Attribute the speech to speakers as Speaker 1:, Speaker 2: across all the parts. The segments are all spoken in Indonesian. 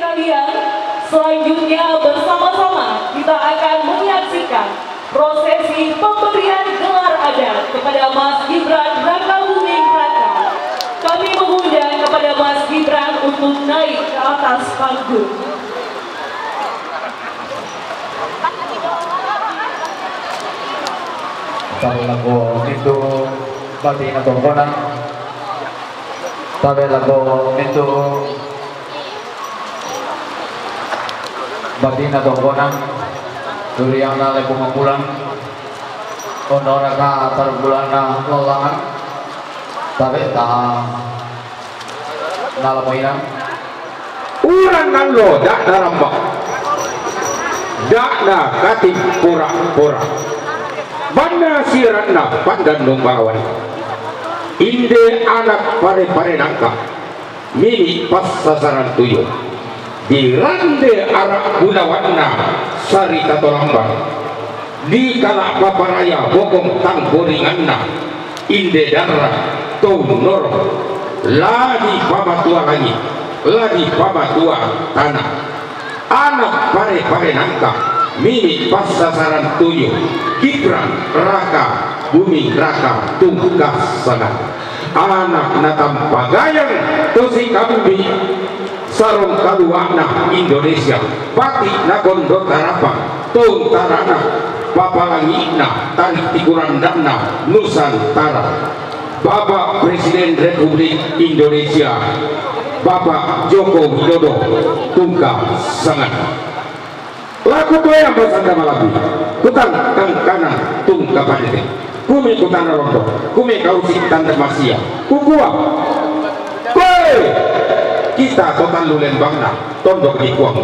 Speaker 1: sekalian, selanjutnya bersama-sama kita akan menyaksikan prosesi pemberian gelar adat kepada Mas Gibran Rakabuming Raka. Kami mengundang kepada Mas Gibran untuk naik ke atas panggung.
Speaker 2: Tabe lago itu bati na tongkonan. Tabe lago itu bati na tongkonan. Duriang na lepungapulan. Onora ka tarbulan na lalangan. Tabe ta nalamoinan.
Speaker 3: Urang kan lo dak narambak. Dak na kating pura-pura. Banda siratna pandan lumbawan inde anak pare-pare nangka mini pas sasaran tuyul di rande arak gunawanna sari tato lambang di kalak paparaya bokong tanggoringanna inde darah tunur ladi pamatua lagi ladi pamatua tanah anak pare-pare nangka mini pas sasaran tuyul Gibran Rakabuming Raka tungkas sana anak natam pagayang tosi kambi sarong kaluana Indonesia pati nagondo tarapa tung tarana papalangina tarik tikurandana Nusantara Bapak Presiden Republik Indonesia Bapak Joko Widodo tungkas sangat laku goyang bersanda malabi kutang kang kanan tung kapadete kumi kutang rondo kumi kausi tanda masia kukua koi kita total lulen bangna tondok di kuang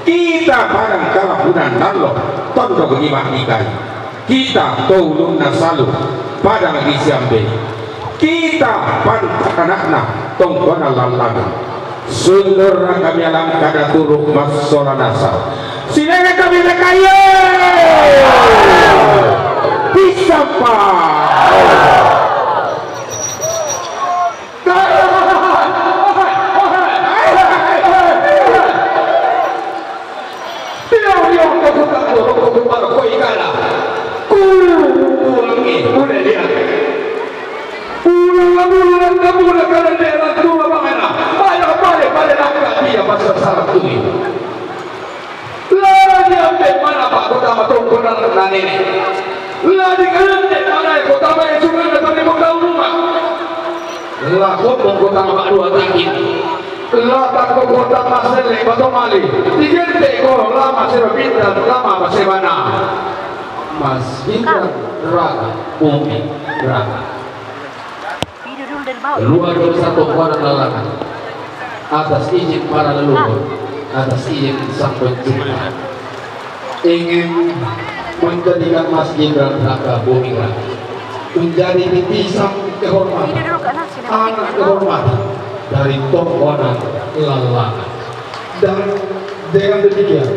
Speaker 3: kita padang kalapunan nalo tondok di mahnikai kita tolong nasalu padang di siambe kita pantak anakna tongkona lalaga sundur kami alam kada turuk masora nasal sinega kami lekaya bisa pak Mas Gibran Rakabuming Raka luar biasa tongkonan lalangan atas izin para leluhur atas izin sang pencipta ingin menjadikan Mas Gibran Rakabuming Raka menjadi bintang kehormatan anak kehormatan dari tongkonan lalangan dan dengan demikian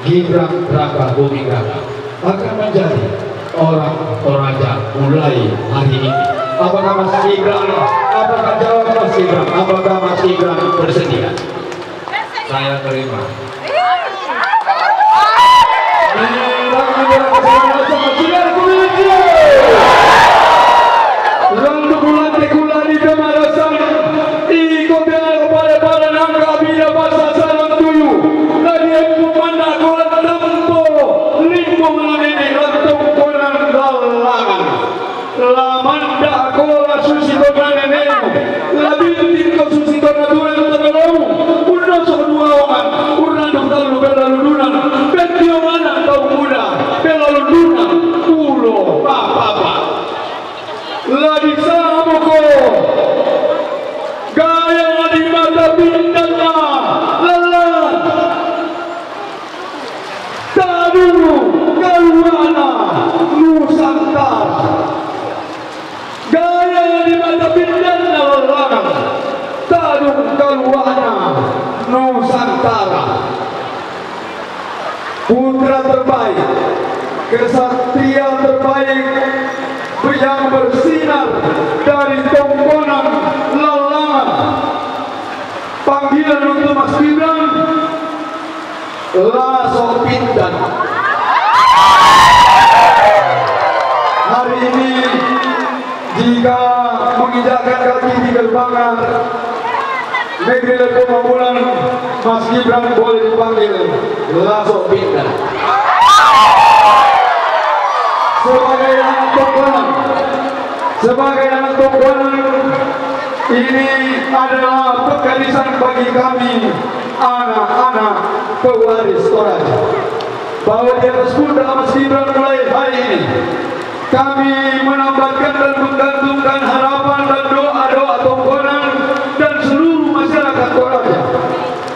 Speaker 3: Gibran Rakabuming Raka akan menjadi orang Toraja mulai hari ini. Apakah Mas Gibran? Apakah jawab Mas Gibran? Apakah Mas Gibran bersedia? Saya terima. Putra terbaik, kesatria terbaik yang bersinar dari tongkonan lalangan. Panggilan untuk Mas Gibran Laso Pindan. Hari ini jika menginjakkan kaki di gerbang negeri Lepomamulan, Mas Gibran boleh dipanggil Laso Pindan. Sebagai anak tongkonan, ini adalah pegarisan bagi kami anak-anak pewaris Toraja, bahwa di atas pundak Mas Gibran mulai hari ini kami menambahkan dan menggantungkan harapan dan doa-doa tongkonan dan seluruh masyarakat Toraja,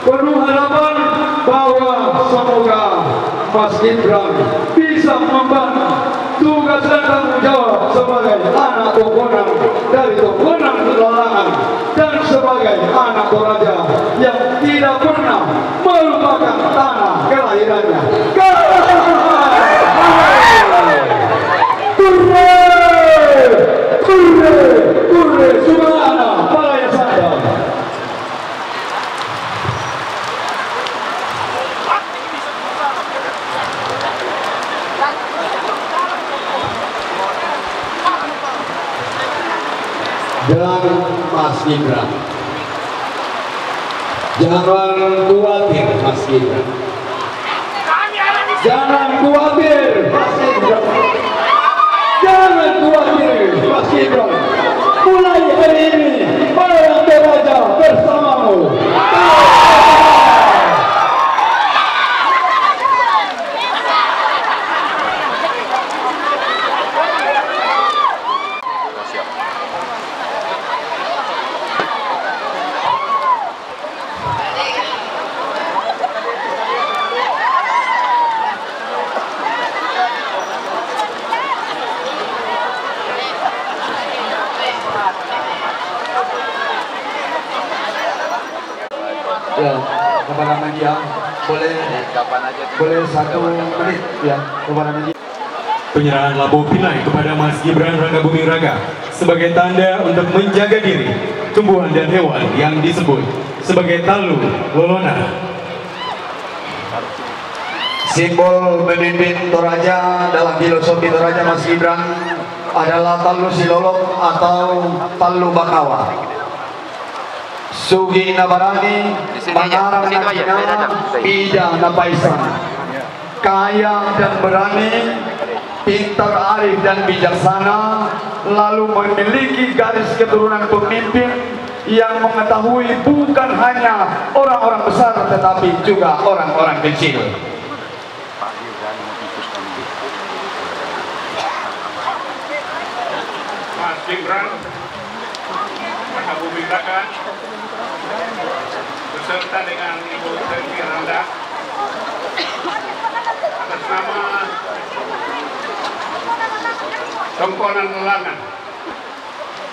Speaker 3: penuh harapan bahwa semoga Mas Gibran bisa membantu tugas dan tanggung jawab sebagai anak tongkonan dari tongkonan Lalangan dan sebagai anak Toraja yang tidak pernah melupakan tanah kelahirannya. Kurre, Subhana, Palaya Sanda. Dan Mas Gibran, jangan khawatir Mas Gibran, jangan khawatir Mas Gibran, jangan khawatir Mas Gibran. Mulai hari ini Palaya Toraja bersamamu. Ya, kepada media boleh 1 menit ya kepada media.
Speaker 4: Penyerahan Labu Pinai kepada Mas Gibran Rakabuming Raka sebagai tanda untuk menjaga diri, tumbuhan dan hewan yang disebut sebagai talu lolona.
Speaker 2: Simbol pemimpin Toraja dalam filosofi Toraja Mas Gibran adalah talu silolok atau talu bakawa. Sugi nabarani, mangarang nakina, pida napaisan. Kaya dan berani, pintar, arif dan bijaksana, lalu memiliki garis keturunan pemimpin yang mengetahui bukan hanya orang-orang besar tetapi juga orang-orang kecil.
Speaker 5: Mas Gibran Rakabuming Raka beserta dengan Ibu Selvi Randa atas nama Tongkonan Lalangan,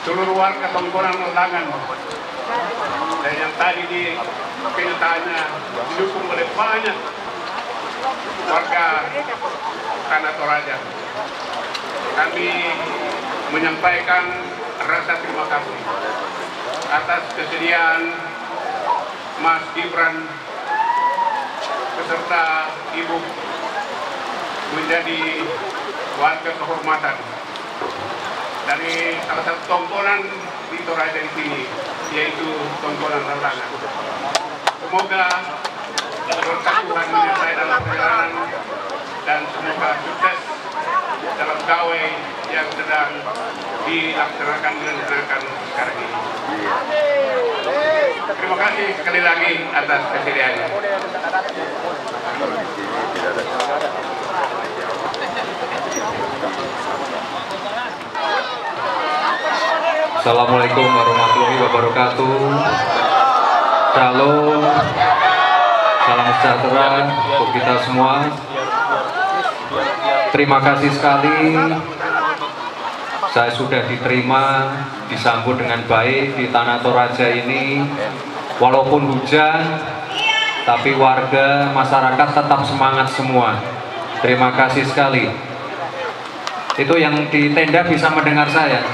Speaker 5: seluruh warga Tongkonan Lalangan, dan yang tadi di kenyataannya didukung oleh banyak warga Tanah Toraja, kami menyampaikan rasa terima kasih atas kesediaan Mas Gibran beserta Ibu menjadi warga kehormatan dari salah satu tongkonan di Toraja di sini, yaitu Tongkonan Lalangan. Semoga berkat Tuhan menyertai dalam perjalanan dan semoga sukses dalam gawe yang sedang dilaksanakan dengan menyenangkan sekarang ini. Terima kasih sekali lagi atas kesediaannya.
Speaker 6: Assalamualaikum warahmatullahi wabarakatuh. Shalom, salam sejahtera untuk kita semua. Terima kasih sekali, saya sudah diterima, disambut dengan baik di Tanah Toraja ini. Walaupun hujan, tapi warga masyarakat tetap semangat semua. Terima kasih sekali. Itu yang di tenda bisa mendengar saya.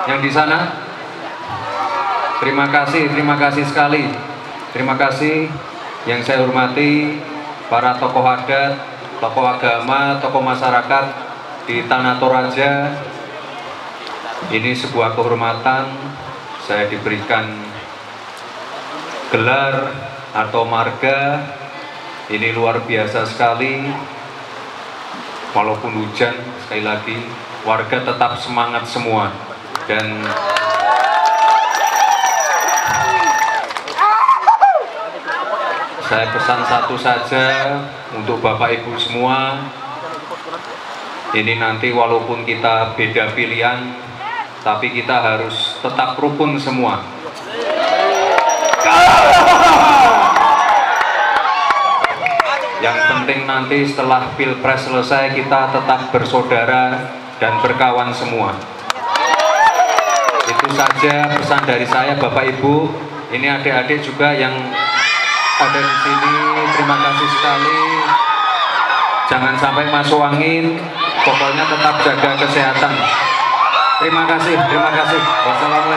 Speaker 6: Yang di sana, terima kasih sekali. Terima kasih Yang saya hormati para tokoh adat, tokoh agama, tokoh masyarakat di Tanah Toraja. Ini sebuah kehormatan saya diberikan gelar atau marga. Ini luar biasa sekali. Walaupun hujan, sekali lagi warga tetap semangat semua. Dan saya pesan satu saja untuk Bapak Ibu semua. Ini nanti walaupun kita beda pilihan, tapi kita harus tetap rukun semua. Yang penting nanti setelah Pilpres selesai kita tetap bersaudara dan berkawan semua. Itu saja pesan dari saya, Bapak Ibu. Ini adik-adik juga yang ada di sini, terima kasih sekali. Jangan sampai masuk angin, pokoknya tetap jaga kesehatan. Terima kasih, terima kasih. Wassalamualaikum.